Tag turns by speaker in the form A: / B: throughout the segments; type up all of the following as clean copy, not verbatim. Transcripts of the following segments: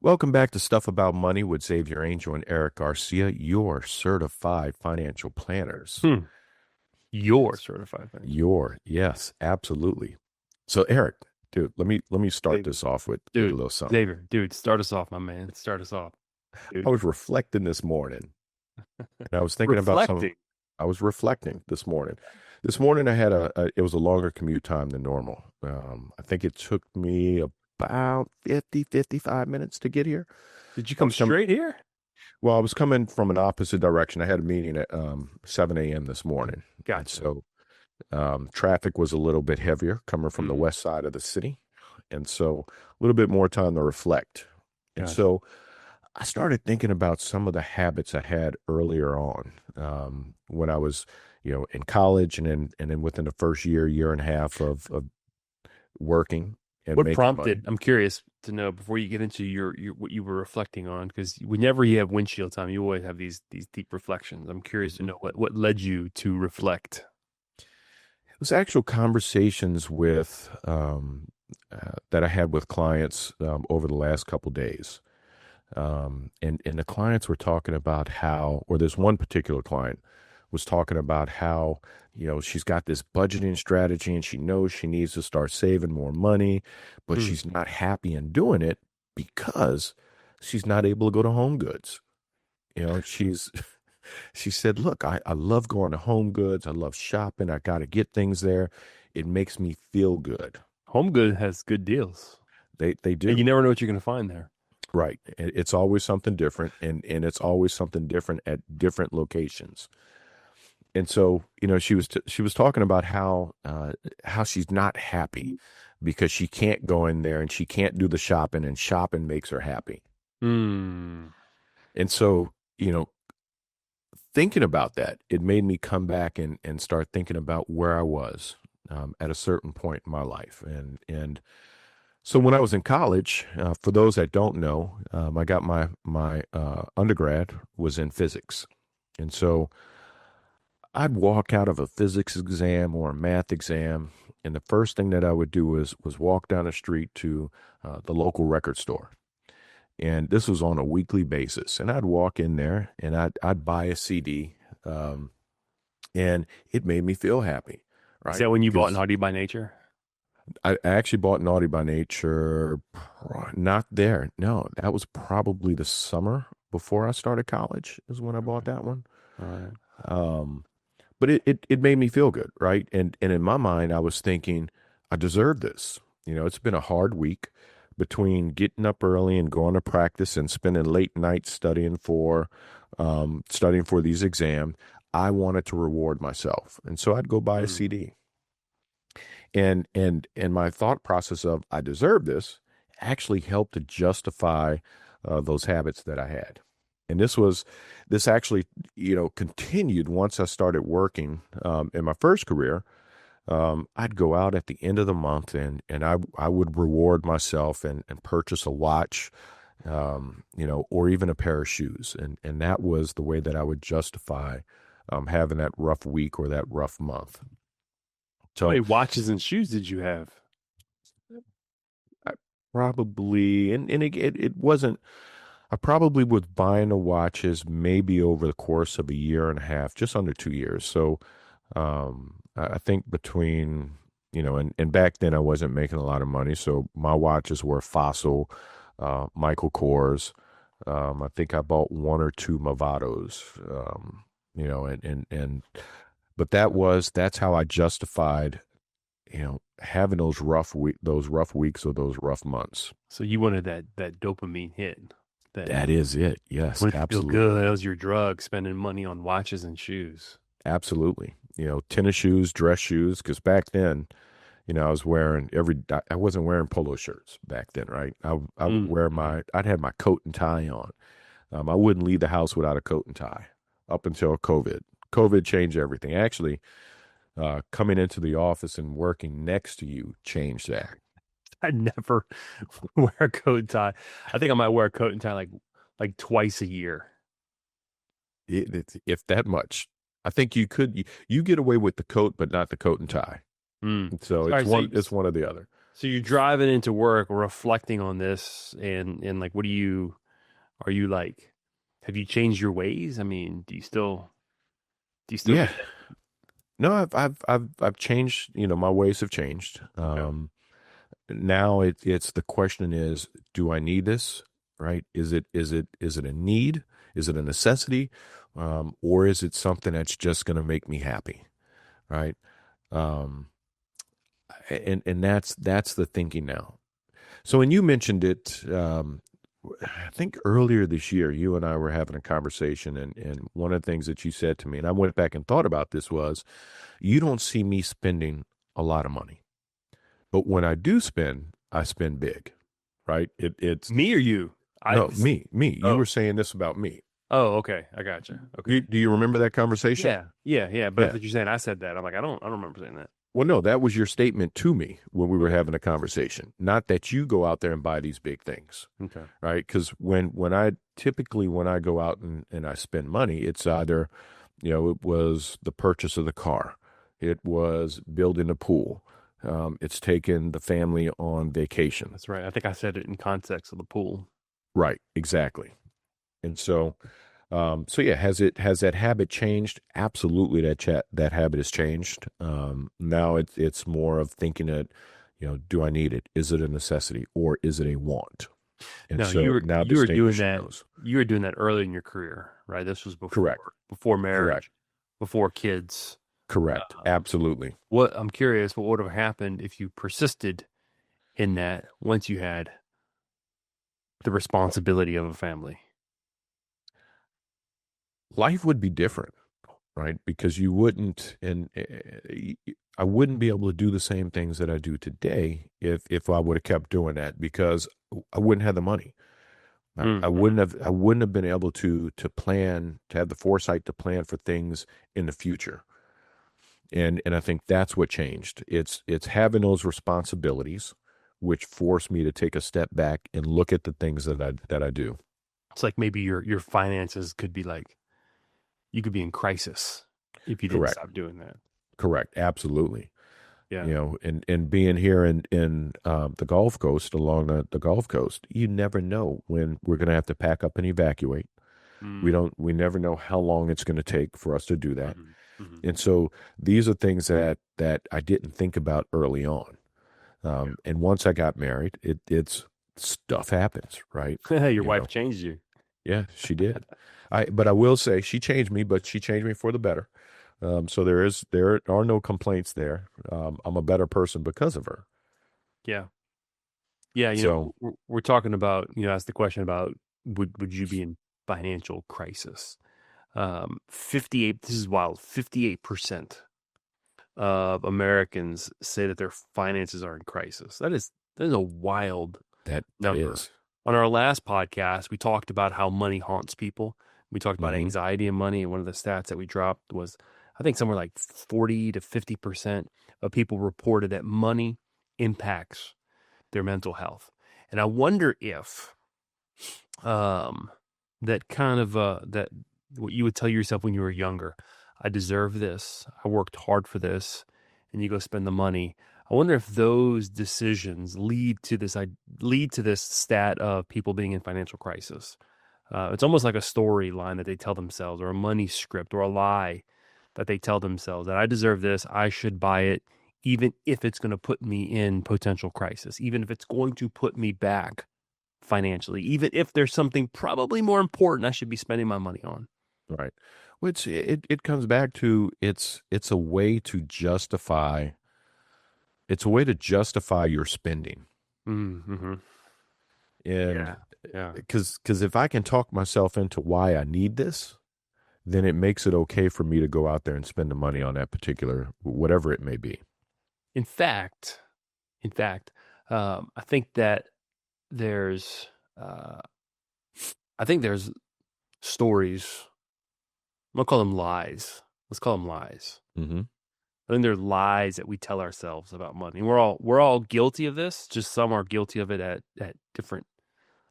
A: Welcome back to Stuff About Money with Xavier Angel and Erik Garcia, your certified financial planners.
B: Hmm. You're certified financial.
A: Yes, absolutely. So, Erik, dude, let me start
B: Xavier.
A: this off with a
B: Dude,
A: little something.
B: Xavier, dude, start us off, my man. Start us off,
A: I
B: dude.
A: was reflecting this morning, and I was thinking about some.
B: Reflecting.
A: I was reflecting this morning. This morning, I had it was a longer commute time than normal. I think it took me about 55 minutes to get here.
B: Did you
A: I
B: come
A: was coming.
B: straight here?
A: Well, I was coming from an opposite direction. I had a meeting at 7 a.m. this morning. And
B: Gotcha.
A: so traffic was a little bit heavier coming from the
B: Mm,
A: west side of the city. And so a little bit more time to reflect. And
B: gotcha.
A: so I started thinking about some of the habits I had earlier on when I was, in college and then within the first year and a half of working and
B: What
A: making money.
B: prompted? I'm curious to know before you get into your what you were reflecting on, because whenever you have windshield time, you always have these deep reflections. I'm curious to
A: Mhm.
B: know what led you to reflect.
A: It was actual conversations with that I had with clients over the last couple days, and the clients were talking about how, or this one particular client was talking about how she's got this budgeting strategy and she knows she needs to start saving more money, but
B: Hmm.
A: she's not happy in doing it because she's not able to go to Home Goods. She's she said, look, I love going to Home Goods. I love shopping. I got to get things there. It makes me feel good.
B: Home Good has good deals,
A: They
B: and you
A: do.
B: never know what you're going to find there.
A: Right. It's always something different, and it's always something different at different locations. And so, she was talking about how she's not happy because she can't go in there and she can't do the shopping, and shopping makes her happy.
B: Hmm.
A: And so, thinking about that, it made me come back and start thinking about where I was at a certain point in my life. And so when I was in college, for those that don't know, I got my undergrad was in physics. And so I'd walk out of a physics exam or a math exam, and the first thing that I would do was walk down the street to the local record store. And this was on a weekly basis. And I'd walk in there and I'd buy a CD, and it made me feel happy,
B: Is
A: right?
B: that when you bought
A: Because
B: Naughty by Nature?
A: I actually bought Naughty by Nature, not there. No, that was probably the summer before I started college is when I bought that one.
B: All right.
A: Um, but it made me feel good, right? And in my mind, I was thinking, I deserve this. It's been a hard week between getting up early and going to practice and spending late nights studying for these exams. I wanted to reward myself, and so I'd go buy a
B: Mm.
A: CD. And my thought process of I deserve this actually helped to justify those habits that I had. And this actually continued once I started working in my first career. I'd go out at the end of the month and I would reward myself and purchase a watch, or even a pair of shoes. And that was the way that I would justify having that rough week or that rough month.
B: How
A: So
B: many watches and shoes did you have?
A: I probably, and it wasn't, I probably was buying the watches maybe over the course of a year and a half, just under 2 years. So I think between, and back then I wasn't making a lot of money. So my watches were Fossil, Michael Kors. I think I bought one or two Movados, but that's how I justified, having those rough weeks or those rough months.
B: So you wanted that dopamine hit. That
A: That is it. Yes,
B: wanted to feel
A: absolutely.
B: good. That was your drug, spending money on watches and shoes.
A: Absolutely. Tennis shoes, dress shoes, because back then, I was wearing I wasn't wearing polo shirts back then, right? I would
B: Mm.
A: wear I'd have my coat and tie on. I wouldn't leave the house without a coat and tie up until COVID. COVID changed everything. Actually, coming into the office and working next to you changed that.
B: I never wear a coat and tie. I think I might wear a coat and tie like twice a year.
A: If that much, I think you get away with the coat, but not the coat and tie.
B: Mm.
A: So
B: All right,
A: it's one or the other.
B: So you're driving into work, reflecting on this, and like, are you like, have you changed your ways? I mean, do you still do
A: Yeah. No, I've changed, my ways have changed.
B: that? Okay.
A: Now it's the question is, do I need this? Right? Is it a need? Is it a necessity? Or is it something that's just going to make me happy? Right? Um, and that's the thinking now. So when you mentioned it, I think earlier this year, you and I were having a conversation, and one of the things that you said to me, and I went back and thought about this was, you don't see me spending a lot of money, but when I do spend, I spend big, right? It's
B: Me or you? I
A: no me. You
B: oh
A: were saying this about me.
B: oh okay, I gotcha. Okay.
A: Do you remember that conversation?
B: Yeah. But I
A: Yeah.
B: thought you're saying I said that. I'm like, I don't remember saying that.
A: Well, no, that was your statement to me when we were
B: Okay.
A: having a conversation. Not that you go out there and buy these big things,
B: Okay.
A: right? Because when I go out and I spend money, it's either, it was the purchase of the car, it was building a pool, it's taking the family on vacation.
B: That's right. I think I said it in context of the pool.
A: Right, exactly. And so yeah, has that habit changed? Absolutely, that habit has changed. Now it's more of thinking that, do I need it? Is it a necessity or is it a want? And
B: No,
A: so now
B: you were doing
A: distinguishing
B: that.
A: those.
B: You were doing that early in your career, right? This was
A: Correct.
B: before
A: Correct.
B: marriage, before kids.
A: Correct. Absolutely.
B: What I'm curious, what would have happened if you persisted in that once you had the responsibility of a family?
A: Life would be different, right? Because you wouldn't, and I wouldn't be able to do the same things that I do today if I would have kept doing that, because I wouldn't have the money. I
B: Mm-hmm.
A: wouldn't have been able to plan, to have the foresight to plan for things in the future. And I think that's what changed. It's having those responsibilities which forced me to take a step back and look at the things that I do.
B: It's like maybe your finances could be like you could be in crisis if you didn't
A: Correct.
B: stop doing that.
A: Correct. Absolutely.
B: Yeah.
A: And being here in the Gulf Coast, along the Gulf Coast, you never know when we're going to have to pack up and evacuate.
B: Mm.
A: We never know how long it's going to take for us to do that.
B: Hmm. Hmm.
A: And so these are things that I didn't think about early on. And once I got married, it's stuff happens, right?
B: Yeah. Your
A: You
B: wife
A: know,
B: changed you.
A: yeah, she did. But I will say she changed me, but she changed me for the better. So there are no complaints there. I'm a better person because of her.
B: Yeah. Yeah.
A: So
B: We're talking about, ask the question about would you be in financial crisis? 58, this is wild. 58% of Americans say that their finances are in crisis. That is a wild
A: that
B: number.
A: is.
B: On our last podcast, we talked about how money haunts people. We talked about
A: Hmm.
B: anxiety and money, and one of the stats that we dropped was, I think, somewhere like 40 to 50% of people reported that money impacts their mental health. And I wonder if um, that kind of that what you would tell yourself when you were younger, I deserve this, I worked hard for this, and you go spend the money. I wonder if those decisions lead to this stat of people being in financial crisis. It's almost like a storyline that they tell themselves, or a money script, or a lie that they tell themselves that I deserve this, I should buy it, even if it's going to put me in potential crisis, even if it's going to put me back financially, even if there's something probably more important I should be spending my money on.
A: Right. Which it comes back to, it's a way to justify, your spending.
B: Mm-hmm.
A: And
B: Yeah. Yeah.
A: because if I can talk myself into why I need this, then it makes it okay for me to go out there and spend the money on that particular, whatever it may be.
B: In fact, in fact, I think that there's, uh, I think there's stories. I'm gonna call them lies. Let's call them lies.
A: Hmm.
B: I think they're lies that we tell ourselves about money. We're all guilty of this. Just some are guilty of it at different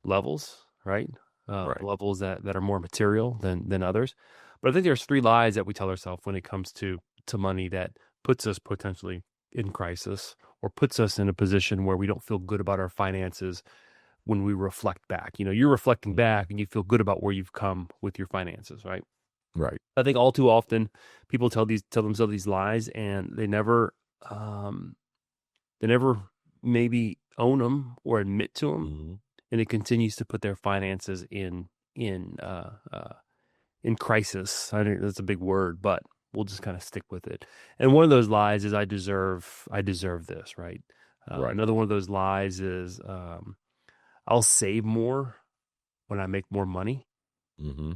B: levels, right?
A: Right.
B: Levels that are more material than others. But I think there's three lies that we tell ourselves when it comes to money that puts us potentially in crisis, or puts us in a position where we don't feel good about our finances when we reflect back. You're reflecting back and you feel good about where you've come with your finances, right?
A: Right.
B: I think all too often people tell themselves these lies, and um, they never maybe own them or admit to them,
A: Mm-hmm.
B: and it continues to put their finances in crisis. I don't, that's a big word, but we'll just kind of stick with it. And one of those lies is I deserve this, right?
A: Right.
B: Another one of those lies is I'll save more when I make more money.
A: Mm-hmm.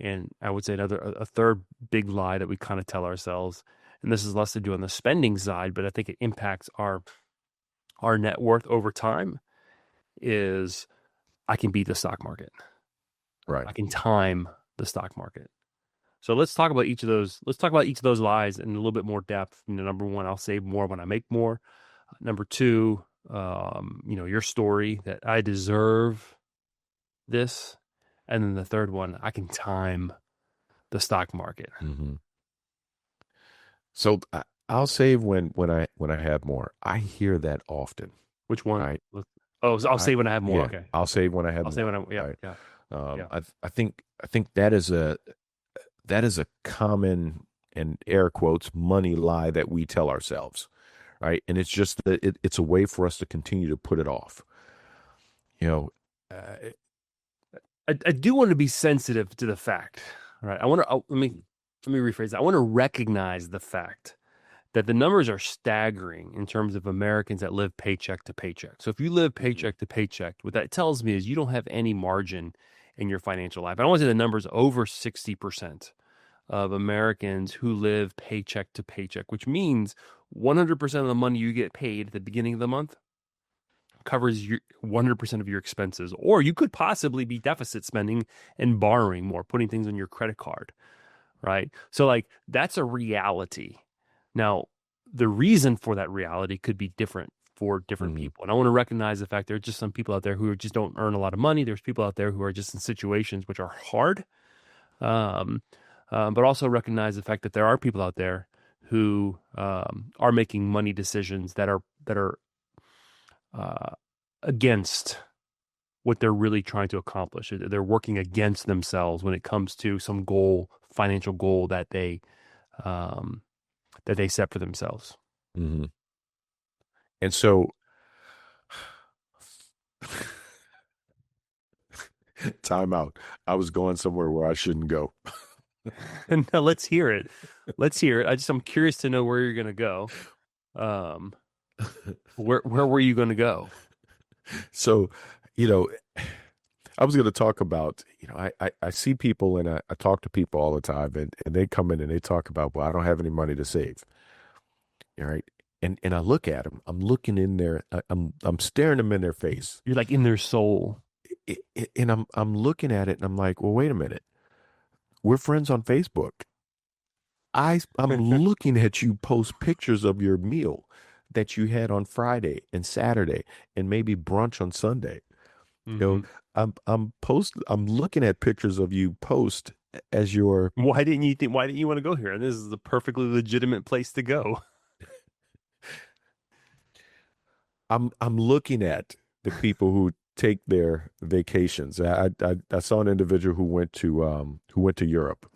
B: And I would say a third big lie that we kind of tell ourselves, and this is less to do on the spending side, but I think it impacts our net worth over time, is I can beat the stock market.
A: Right.
B: I can time the stock market. So let's talk about each of those. Let's talk about each of those lies in a little bit more depth. Number one, I'll save more when I make more. Number two, your story that I deserve this. And then the third one, I can time the stock market.
A: Mm-hmm. So I'll save when I have more. I hear that often.
B: Which one?
A: Right.
B: Oh, I'll save when I have more.
A: Yeah,
B: Okay.
A: I'll save when I have
B: I'll
A: more.
B: say when I, yeah,
A: Right.
B: yeah, yeah.
A: I think that is a common, and air quotes, money lie that we tell ourselves, right? And it's just that it's a way for us to continue to put it off. You know, uh,
B: I do want to be sensitive to the fact, right? Let me rephrase that. I want to recognize the fact that the numbers are staggering in terms of Americans that live paycheck to paycheck. So if you live paycheck to paycheck, what that tells me is you don't have any margin in your financial life. I don't want to say the numbers over 60% of Americans who live paycheck to paycheck, which means 100% of the money you get paid at the beginning of the month covers your 100% of your expenses, or you could possibly be deficit spending and borrowing more, putting things on your credit card, right? So like that's a reality. Now, the reason for that reality could be different for different
A: mm-hmm.
B: people. And I want to recognize the fact there are just some people out there who just don't earn a lot of money. There's people out there who are just in situations which are hard. But also recognize the fact that there are people out there who are making money decisions that are against what they're really trying to accomplish. They're working against themselves when it comes to some goal, financial goal that they set for themselves.
A: Mm-hmm. And so, time out. I was going somewhere where I shouldn't go.
B: And now let's hear it. I'm curious to know where you're going to go. Where were you going to go?
A: So, I was going to talk about, I see people, and I talk to people all the time, and they come in and they talk about, well, I don't have any money to save. All right. And I look at them, I'm looking in there, I'm staring them in their face.
B: You're like in their soul.
A: And I'm looking at it and I'm like, well, wait a minute. We're friends on Facebook. I'm looking at you post pictures of your meal that you had on Friday and Saturday and maybe brunch on Sunday.
B: Mm-hmm.
A: I'm looking at pictures of you post as your.
B: Why didn't you want to go here? And this is the perfectly legitimate place to go.
A: I'm looking at the people who take their vacations. I saw an individual who went to Europe.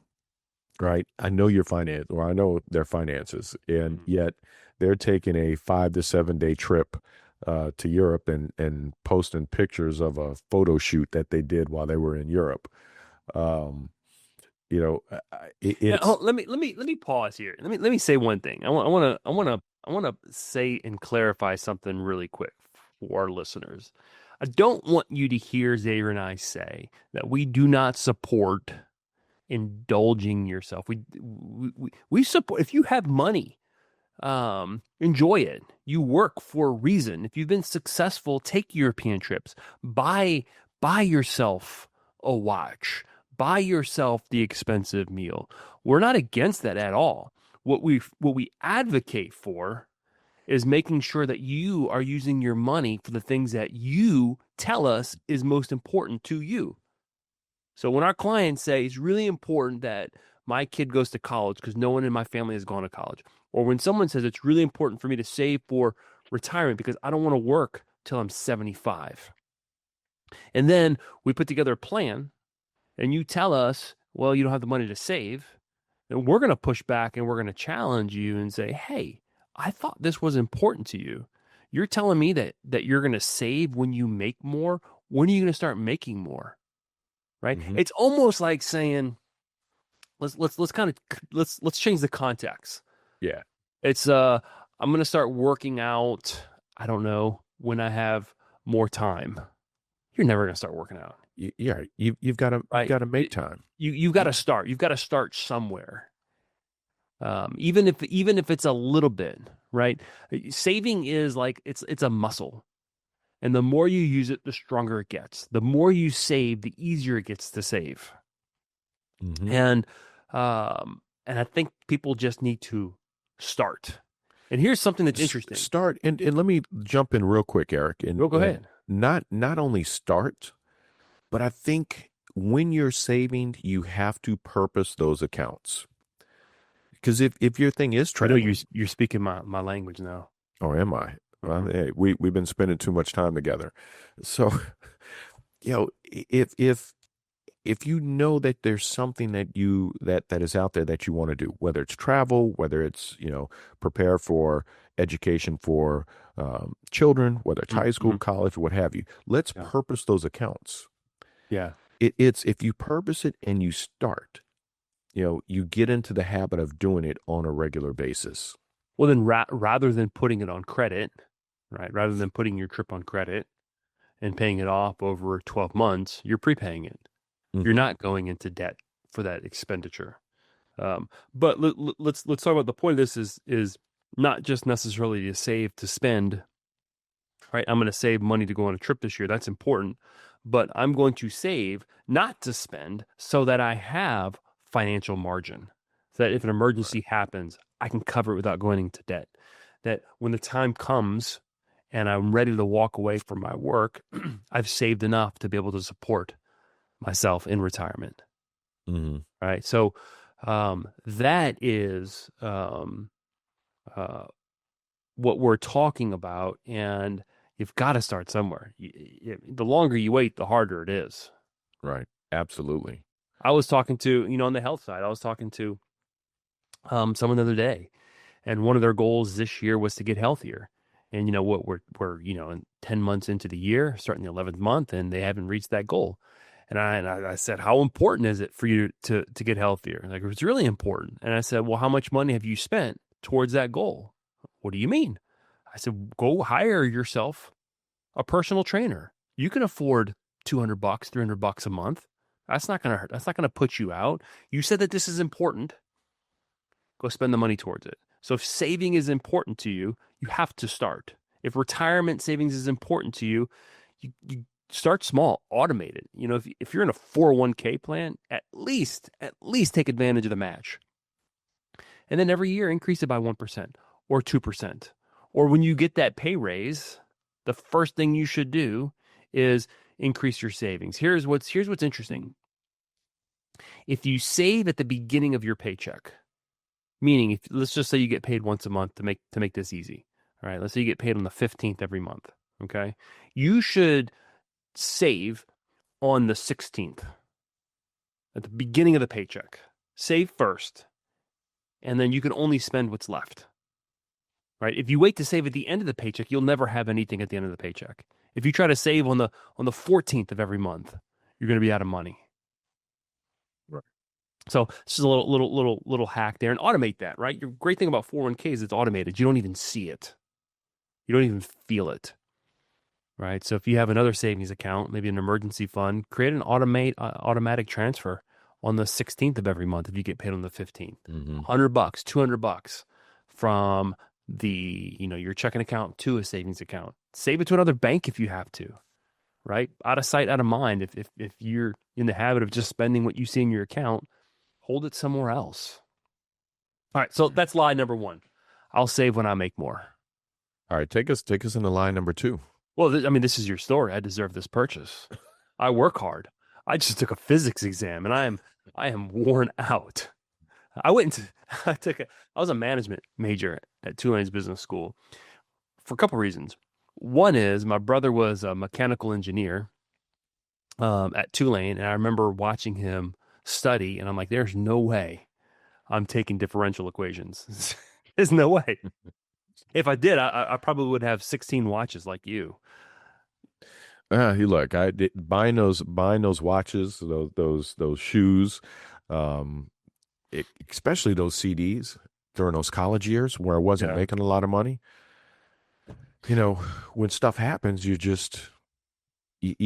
A: Right. I know your finance, or I know their finances, and yet they're taking a 5 to 7 day trip to Europe and posting pictures of a photo shoot that they did while they were in Europe. It's.
B: Let me pause here. Let me say one thing. I want to say and clarify something really quick for our listeners. I don't want you to hear Xavier and I say that we do not support indulging yourself. We support, if you have money, enjoy it. You work for a reason. If you've been successful, take European trips. Buy yourself a watch. Buy yourself the expensive meal. We're not against that at all. What we advocate for is making sure that you are using your money for the things that you tell us is most important to you. So when our clients say it's really important that my kid goes to college because no one in my family has gone to college. Or when someone says it's really important for me to save for retirement because I don't want to work till I'm 75. And then we put together a plan and you tell us, well, you don't have the money to save. And we're going to push back and we're going to challenge you and say, hey, I thought this was important to you. You're telling me that you're going to save when you make more. When are you going to start making more? Right?
A: Mm-hmm.
B: It's almost like saying, let's change the context.
A: Yeah.
B: It's I'm going to start working out, I don't know, when I have more time. You're never going to start working out.
A: Yeah, you've got to make time.
B: You've got to start. You've got to start somewhere. Even if it's a little bit, right? Saving is like it's a muscle. And the more you use it, the stronger it gets. The more you save, the easier it gets to save.
A: Mm-hmm.
B: And I think people just need to start. And here's something that's interesting.
A: Start and let me jump in real quick, Eric. And
B: go ahead.
A: Not only start, but I think when you're saving, you have to purpose those accounts. Because if your thing is
B: traveling, I know you're speaking my language now.
A: Oh, am I? Well, hey, we've been spending too much time together. So, if you know that there's something that is out there that you want to do, whether it's travel, whether it's prepare for education for children, whether it's high school, college, what have you, let's purpose those accounts.
B: Yeah,
A: it's if you purpose it and you start, you get into the habit of doing it on a regular basis.
B: Well, then rather than putting it on credit, right? Rather than putting your trip on credit and paying it off over 12 months, you're prepaying it. You're not going into debt for that expenditure. But let's talk about the point of this is not just necessarily to save to spend, right? I'm going to save money to go on a trip this year. That's important. But I'm going to save not to spend so that I have financial margin. So that if an emergency happens, I can cover it without going into debt. That when the time comes and I'm ready to walk away from my work, I've saved enough to be able to support myself in retirement.
A: Mm-hmm.
B: Right. So that is what we're talking about. And you've got to start somewhere. The longer you wait, the harder it is.
A: Right. Absolutely.
B: I was talking to, on the health side, I was talking to someone the other day, and one of their goals this year was to get healthier. And what we're in 10 months into the year, starting the 11th month, and they haven't reached that goal. And I said, how important is it for you to get healthier? Like, it's really important. And I said, well, how much money have you spent towards that goal? What do you mean? I said, go hire yourself a personal trainer. You can afford $200, $300 a month. That's not gonna hurt. That's not gonna put you out. You said that this is important. Go spend the money towards it. So if saving is important to you, you have to start. If retirement savings is important to you, you start small, automate it. If you're in a 401k plan, at least take advantage of the match. And then every year increase it by 1% or 2%. Or when you get that pay raise, the first thing you should do is increase your savings. Here's what's interesting. If you save at the beginning of your paycheck, meaning let's just say you get paid once a month to make this easy. All right, let's say you get paid on the 15th every month, okay? You should save on the 16th at the beginning of the paycheck. Save first, and then you can only spend what's left. Right? If you wait to save at the end of the paycheck, you'll never have anything at the end of the paycheck. If you try to save on the 14th of every month, you're going to be out of money.
A: Right.
B: So this is a little hack there, and automate that. Right? Your great thing about 401k is it's automated. You don't even see it. You don't even feel it. Right? So if you have another savings account, maybe an emergency fund, create an automatic transfer on the 16th of every month if you get paid on the 15th. $100, $200 from your checking account to a savings account. Save it to another bank if you have to, right? Out of sight, out of mind. If you're in the habit of just spending what you see in your account, hold it somewhere else. All right, so that's lie number one. I'll save when I make more.
A: All right, take us into lie number two.
B: Well, this is your story. I deserve this purchase. I work hard. I just took a physics exam, and I am worn out. I went into, I was a management major at Tulane's business school for a couple reasons. One is my brother was a mechanical engineer at Tulane, and I remember watching him study, and I'm like, there's no way I'm taking differential equations. There's no way. If I did, I probably would have 16 watches like you.
A: You look, I did buying those watches, those shoes, um, especially those CDs during those college years where I wasn't
B: Yeah.
A: making a lot of money. You know, when stuff happens, you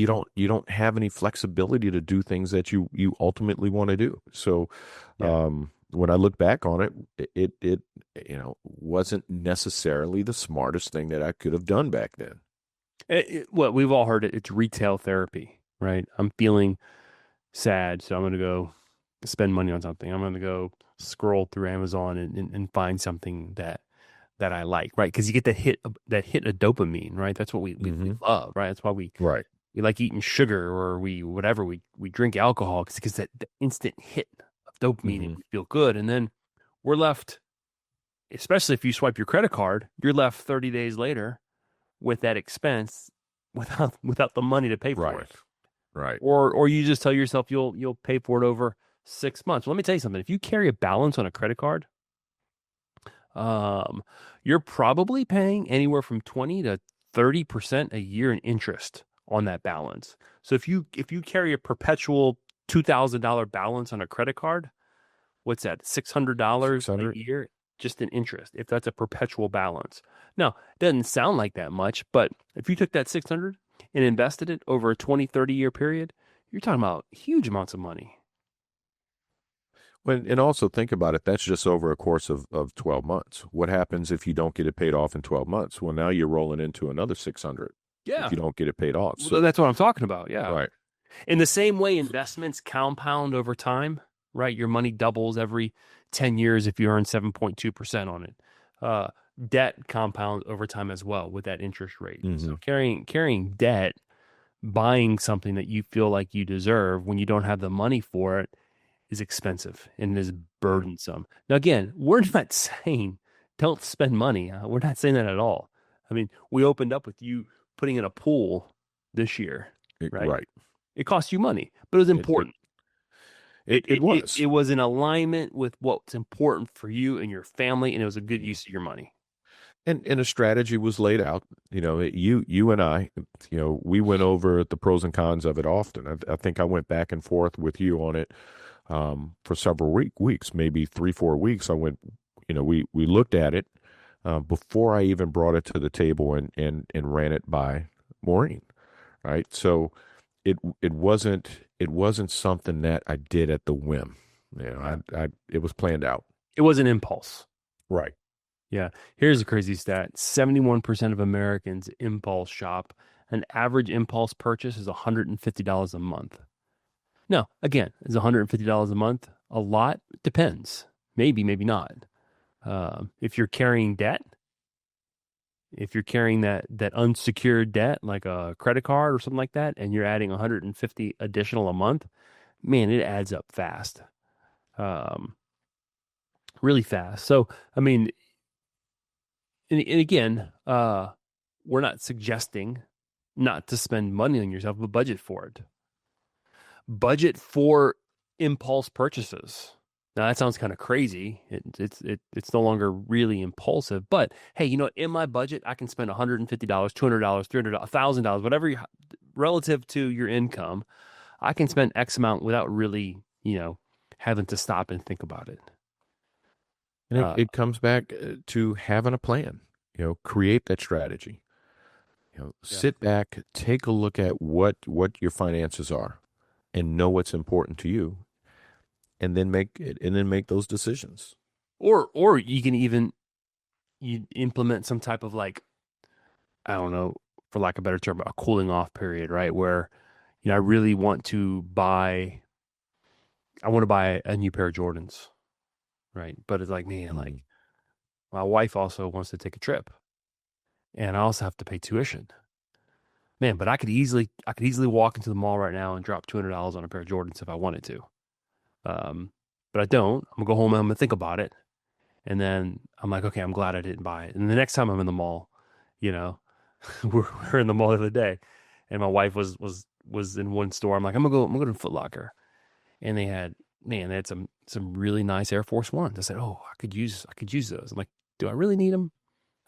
A: don't have any flexibility to do things that you ultimately want to do. So,
B: Yeah.
A: when I look back on it, it wasn't necessarily the smartest thing that I could have done back then.
B: Well, we've all heard it. It's retail therapy, right? I'm feeling sad, so I'm going to go spend money on something. I'm going to go scroll through Amazon and find something that I like, right? Because you get that hit of dopamine, right? That's what we love, right? That's why
A: Right.
B: we like eating sugar or we drink alcohol because that the instant hit of dopamine and we feel good, and then we're left, especially if you swipe your credit card, you're left 30 days later with that expense without the money to pay for
A: Right.
B: it.
A: Right.
B: Or you just tell yourself you'll pay for it over 6 months. Well, let me tell you something. If you carry a balance on a credit card, um, you're probably paying anywhere from 20 to 30% a year in interest on that balance. So if you carry a perpetual $2,000 balance on a credit card, what's that? $600 a
A: 600.
B: year just in interest, if that's a perpetual balance. Now, it doesn't sound like that much, but if you took that 600 and invested it over a 20, 30-year period, you're talking about huge amounts of money.
A: And also think about it. That's just over a course of 12 months. What happens if you don't get it paid off in 12 months? Well, now you're rolling into another 600 if
B: Yeah.
A: you don't get it paid off.
B: Well,
A: So,
B: that's what I'm talking about. Yeah.
A: right.
B: In the same way investments compound over time, right? Your money doubles every 10 years if you earn 7.2% on it. Uh, Debt compounds over time as well with that interest rate. So carrying debt, buying something that you feel like you deserve when you don't have the money for it is expensive and is
A: Yeah.
B: burdensome. Now, again, we're not saying don't spend money. We're not saying that at all. I mean, we opened up with you putting in a pool this year, right?
A: Right.
B: It cost you money, but it was
A: It it
B: important.
A: it, it
B: It
A: was.
B: was in alignment with what's important for you and your family, and it was a good use of your money.
A: And a strategy was laid out. You and I, we went over the pros and cons of it often. I think I went back and forth with you on it for several weeks, maybe 3 4 weeks. I went, we looked at it before I even brought it to the table and ran it by Maureen. Right. So it wasn't something that I did at the whim. I it was planned out.
B: It was an impulse.
A: Right.
B: Yeah. Here's a crazy stat. 71% of Americans impulse shop. An average impulse purchase is $150 a month. Now, again, is $150 a month a lot? Depends. Maybe, maybe not. If you're carrying debt, if you're carrying that unsecured debt like a credit card or something like that, and you're adding 150 additional a month, man, it adds up fast. Um, really fast. So, I mean, and again, we're not suggesting not to spend money on yourself, but budget for it. Budget for impulse purchases. Now that sounds kind of crazy. It's no longer really impulsive, but hey, in my budget, I can spend $150, $200, $300, $1,000, whatever relative to your income. I can spend X amount without really, having to stop and think about it.
A: And it comes back to having a plan. Create that strategy.
B: Yeah.
A: Sit back, take a look at what your finances are, and know what's important to you, and then make those decisions.
B: Or you can even you implement some type of like, I don't know, for lack of a better term, a cooling off period, right? Where, I really want to buy a new pair of Jordans, right? But it's like, man, like
A: Mm.
B: my wife also wants to take a trip and I also have to pay tuition. Man, but I could easily walk into the mall right now and drop $200 on a pair of Jordans if I wanted to. Um, but I don't. I'm gonna go home and I'm gonna think about it. And then I'm like, okay, I'm glad I didn't buy it. And the next time I'm in the mall, you know, we're in the mall the other day, and my wife was in one store. I'm like, I'm gonna go to Foot Locker, and they had some really nice Air Force Ones. I said, oh, I could use those. I'm like, do I really need them?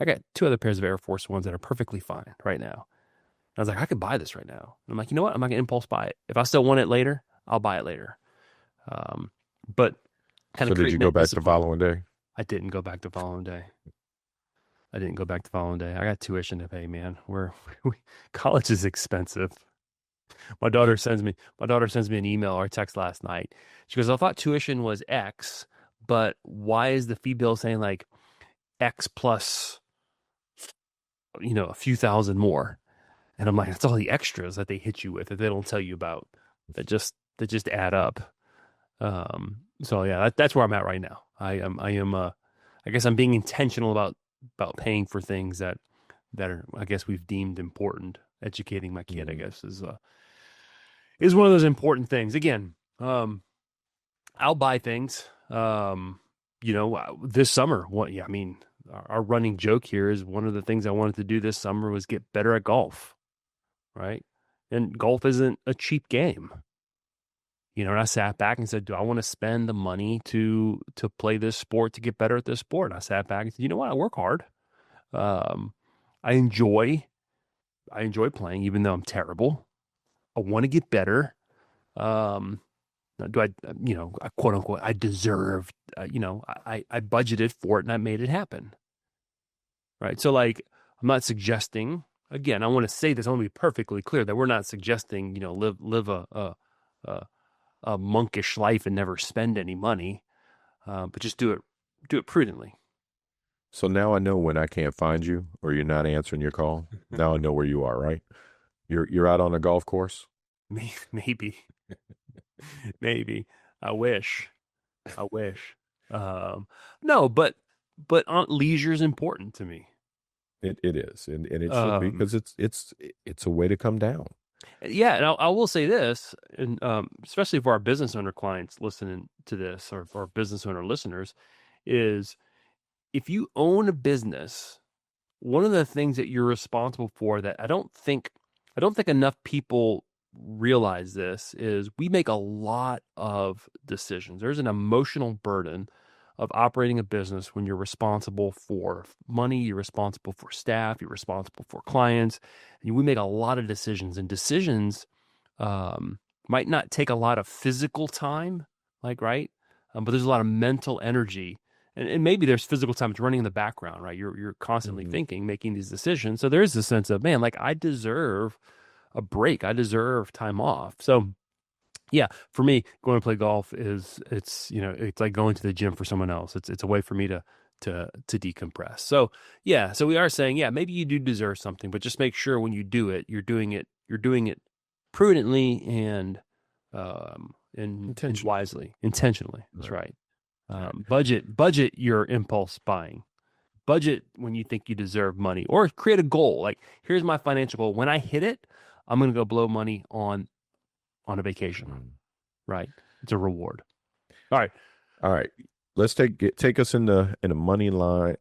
B: I got two other pairs of Air Force Ones that are perfectly fine right now. And I was like, I could buy this right now. And I'm like, you know what? I'm not gonna impulse buy it. If I still want it later, I'll buy it later. But kind
A: So
B: of
A: did you
B: creating
A: go
B: that
A: back the
B: discipline.
A: following day?
B: I didn't go back the following day. I didn't go back the following day. I got tuition to pay, man. College is expensive. My daughter sends me an email or a text last night. She goes, I thought tuition was X, but why is the fee bill saying like X plus, a few thousand more? And I'm like, that's all the extras that they hit you with that they don't tell you about that just add up. So yeah, that's where I'm at right now. I guess I'm being intentional about paying for things that are, I guess we've deemed important. Educating my kid, I
A: Mhm.
B: guess, is one of those important things. Again, I'll buy things. This summer, I mean, our running joke here is one of the things I wanted to do this summer was get better at golf, right? And golf isn't a cheap game. And I sat back and said, do I want to spend the money to play this sport, to get better at this sport? And I sat back and said, you know what? I work hard. Um, I enjoy playing, even though I'm terrible. I want to get better. Um, do I quote unquote, I deserved, I budgeted for it and I made it happen. Right. So like, I'm not suggesting, again, I want to say this, I want to be perfectly clear that we're not suggesting, live a monkish life and never spend any money, but just do it prudently.
A: So now I know when I can't find you or you're not answering your call. Now I know where you are, right? You're out on a golf course.
B: Maybe, maybe. I wish. I wish. No, but leisure is important to me.
A: It is, and it should be
B: Um,
A: because it's a way to come down.
B: yeah, and I will say this, and especially for our business owner clients listening to this, or for our business owner listeners, is if you own a business, one of the things that you're responsible for that I don't think enough people realize this is we make a lot of decisions. There's an emotional burden of operating a business when you're responsible for money, you're responsible for staff, you're responsible for clients. And we make a lot of decisions, and decisions might not take a lot of physical time, like, right? But there's a lot of mental energy. And maybe there's physical time. It's running in the background, right? You're constantly
A: Hmm.
B: thinking, making these decisions. So there is a sense of, man, like I deserve a break. I deserve time off. So yeah, for me, going to play golf it's like going to the gym for someone else. It's a way for me to decompress. So yeah, so we are saying, yeah, maybe you do deserve something, but just make sure when you do it, you're doing it prudently and
A: Intentionally.
B: wisely, intentionally. That's
A: Right.
B: right.
A: Right.
B: Budget your impulse buying. Budget when you think you deserve money, or create a goal. Like, here's my financial goal. When I hit it, I'm going to go blow money on a vacation.
A: Mm.
B: Right? It's a reward. All right.
A: All right. Let's take us in the money lie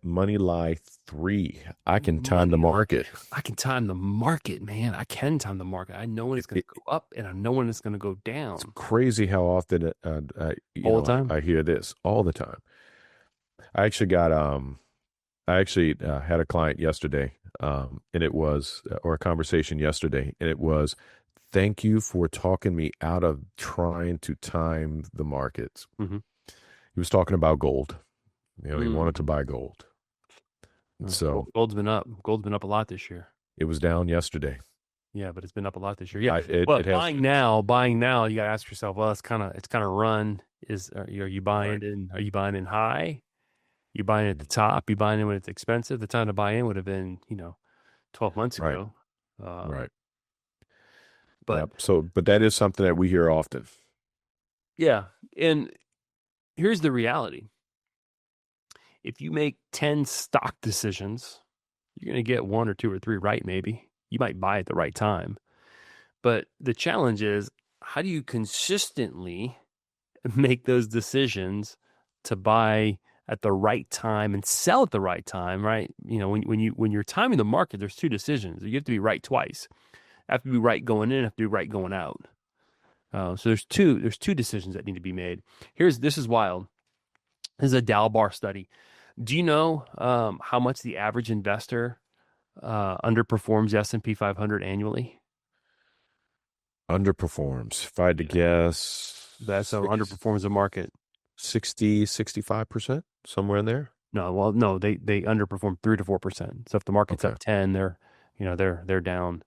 A: 3. I can time the
B: Money.
A: market.
B: I can time the market, man. I can time the market. I know when it's going to go up, and I know when it's going to go
A: It's
B: down.
A: crazy how often
B: All the time.
A: I hear this all the time. I actually got I actually had a client yesterday, and it was or a conversation yesterday, and it was, thank you for talking me out of trying to time the markets.
B: Mm-hmm.
A: He was talking about gold. He wanted to
B: Mm.
A: buy gold. So
B: Gold's been up. Gold's been up a lot this year.
A: it was down yesterday.
B: Yeah, but it's been up a lot this year. Yeah.
A: I
B: Well,
A: it has
B: buying now, you got to ask yourself, well, it's kind of run. Are you
A: right.
B: are you buying in high? You buying at the top? You buying in when it's expensive? The time to buy in would have been, 12 months
A: Right.
B: ago. Um,
A: Right.
B: but
A: Yep. So, but that is something that we hear often.
B: yeah, and here's the reality. If you make 10 stock decisions, you're going to get one or two or three right, maybe. You might buy at the right time. But the challenge is, how do you consistently make those decisions to buy at the right time and sell at the right time, right? When you're timing the market, there's two decisions. You have to be right twice. You have to be right going in, you have to be right going out. So there's two decisions that need to be made. This is wild. This is a Dalbar study. Do you know how much the average investor underperforms the S&P 500 annually?
A: Underperforms. If I had to guess,
B: That's so underperforms the market.
A: 60, 65%, somewhere in there.
B: No, they underperform 3 to 4%. So if the market's
A: Okay.
B: up 10, they're down.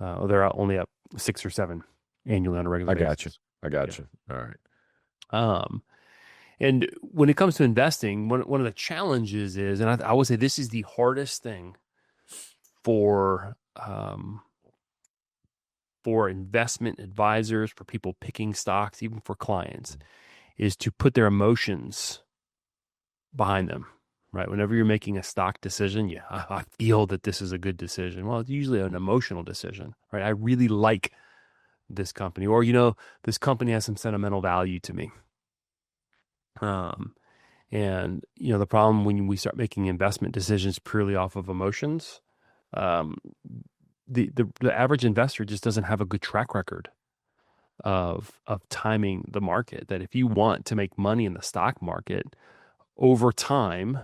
B: They're only up 6 or 7 annually on a regular
A: I
B: basis.
A: got you. I got you. All right.
B: And when it comes to investing, one of the challenges is, and I would say this is the hardest thing for investment advisors, for people picking stocks, even for clients, is to put their emotions behind them, right? Whenever you're making a stock decision, I feel that this is a good decision. Well, it's usually an emotional decision, right? I really like this company, or, this company has some sentimental value to me. And the problem when we start making investment decisions purely off of emotions, the average investor just doesn't have a good track record of timing the market. That if you want to make money in the stock market over time,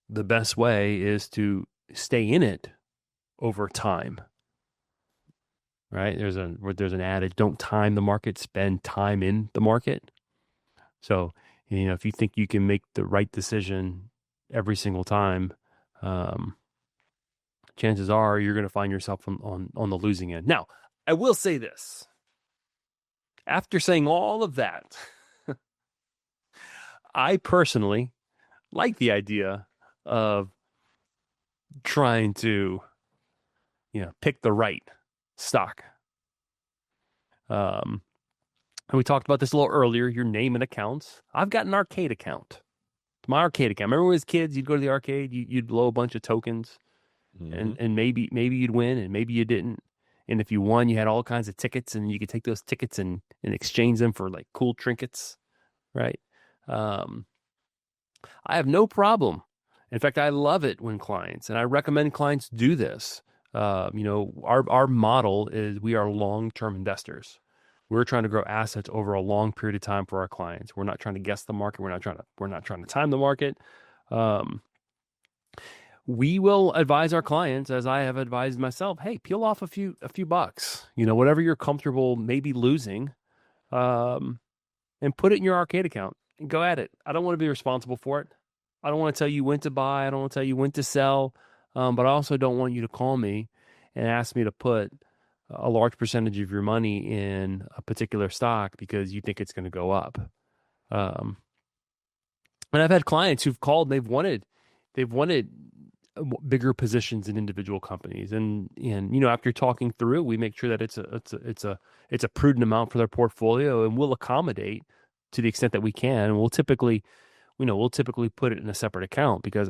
B: the best way is to stay in it over time. Right? There's an adage: don't time the market, spend time in the market. So, if you think you can make the right decision every single time, chances are you're going to find yourself on the losing end. Now, I will say this. After saying all of that, I personally like the idea of trying to, pick the right stock. And we talked about this a little earlier, your name and accounts. I've got an arcade account. My arcade account. Remember when as kids, you'd go to the arcade, you'd blow a bunch of tokens, and maybe you'd win, and maybe you didn't. And if you won, you had all kinds of tickets, and you could take those tickets and exchange them for like cool trinkets, right? I have no problem. In fact, I love it when clients, and I recommend clients do this. Our model is we are long-term investors. We're trying to grow assets over a long period of time for our clients. We're not trying to guess the market. We're not trying to time the market. We will advise our clients, as I have advised myself, hey, peel off a few bucks, whatever you're comfortable maybe losing, and put it in your arcade account and go at it. I don't want to be responsible for it. I don't want to tell you when to buy. I don't want to tell you when to sell. But I also don't want you to call me and ask me to put a large percentage of your money in a particular stock because you think it's going to go up. And I've had clients who've called and they've wanted bigger positions in individual companies, and after talking through it, we make sure that it's a prudent amount for their portfolio, and we'll accommodate to the extent that we can. And we'll typically put it in a separate account because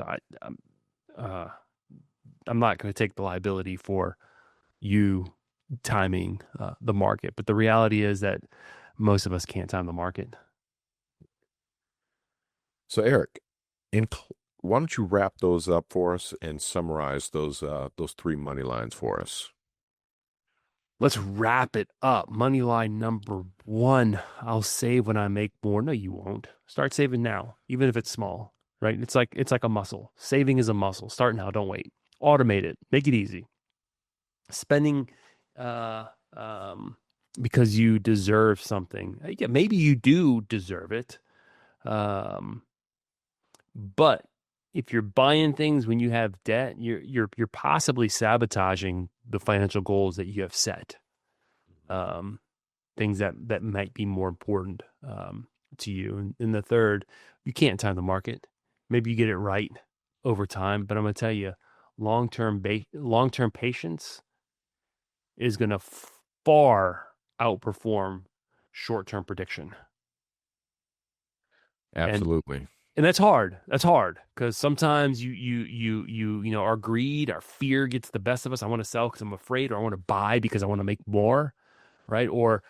B: I'm not going to take the liability for you timing the market. But the reality is that most of us can't time the market.
A: So, Erik, why don't you wrap those up for us and summarize those 3 money lines for us?
B: Let's wrap it up. Money line number 1, I'll save when I make more. No, you won't. Start saving now, even if it's small, right? It's like a muscle. Saving is a muscle. Start now, don't wait. Automate it. Make it easy. Spending because you deserve something. Yeah, maybe you do deserve it. But if you're buying things when you have debt, you're possibly sabotaging the financial goals that you have set. Things that might be more important to you. And the third, you can't time the market. Maybe you get it right over time, but I'm going to tell you, long-term patience is going to far outperform short-term prediction.
A: Absolutely.
B: And that's hard. That's hard because sometimes you our greed, our fear gets the best of us. I want to sell because I'm afraid, or I want to buy because I want to make more, right? Or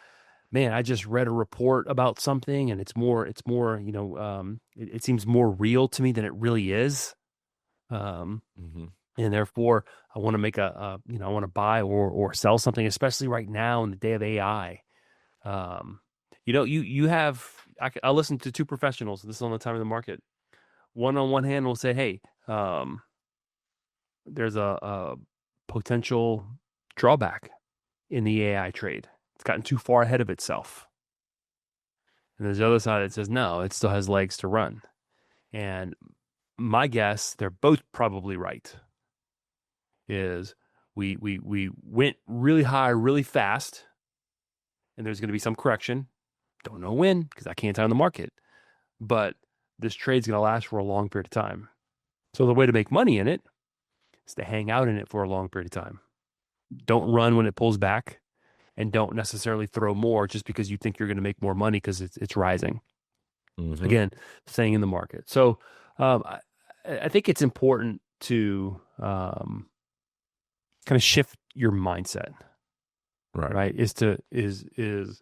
B: man, I just read a report about something and it's more, it seems more real to me than it really is. Um,
A: Hmm.
B: and therefore I want to make I want to buy or sell something, especially right now in the day of AI. Um, you have, I listen to two professionals, this is on the time of the market. One on one hand will say, hey, um, there's a potential drawback in the AI trade. It's gotten too far ahead of itself. And there's the other side that says, no, it still has legs to run. And my guess, they're both probably right, is we went really high, really fast, and there's going to be some correction. Don't know when, because I can't time the market. But this trade's going to last for a long period of time. So the way to make money in it is to hang out in it for a long period of time. Don't run when it pulls back, and don't necessarily throw more just because you think you're going to make more money because it's rising.
A: Hmm.
B: Again, staying in the market. So I think it's important to kind of shift your mindset,
A: Right.
B: right? Is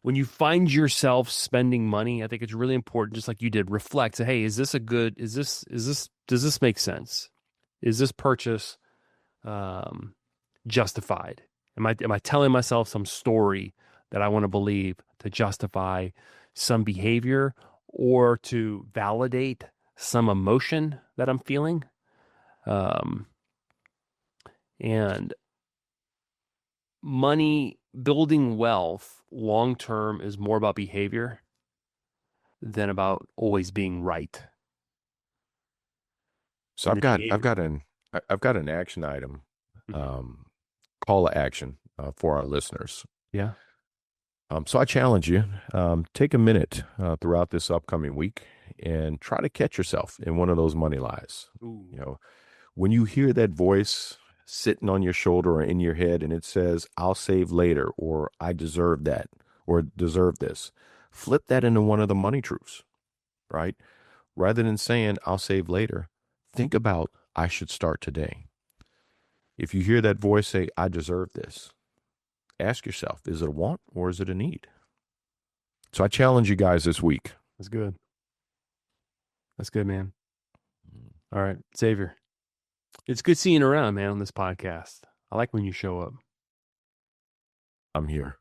B: when you find yourself spending money, I think it's really important, just like you did, reflect, say, hey, does this make sense? Is this purchase justified? Am I telling myself some story that I want to believe to justify some behavior or to validate some emotion that I'm feeling? Um, and money, building wealth long term is more about behavior than about always being right.
A: So
B: And
A: I've
B: the
A: got I've
B: behavior.
A: got an I've got an action item,
B: Mhm.
A: um, call to action for our listeners.
B: Yeah.
A: So I challenge you, take a minute throughout this upcoming week and try to catch yourself in one of those money lies. You
B: Ooh.
A: know, when you hear that voice sitting on your shoulder or in your head and it says, I'll save later, or I deserve that, or deserve this, flip that into one of the money truths, right? Rather than saying, I'll save later, think about, I should start today. If you hear that voice say, I deserve this, ask yourself, is it a want or is it a need? So I challenge you guys this week.
B: That's good. That's good, man. All right, Xavier. It's good seeing you around, man, on this podcast. I like when you show up.
A: I'm here.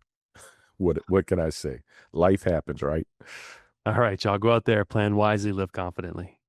A: What can I say? Life happens, right?
B: All right, y'all go out there, plan wisely, live confidently.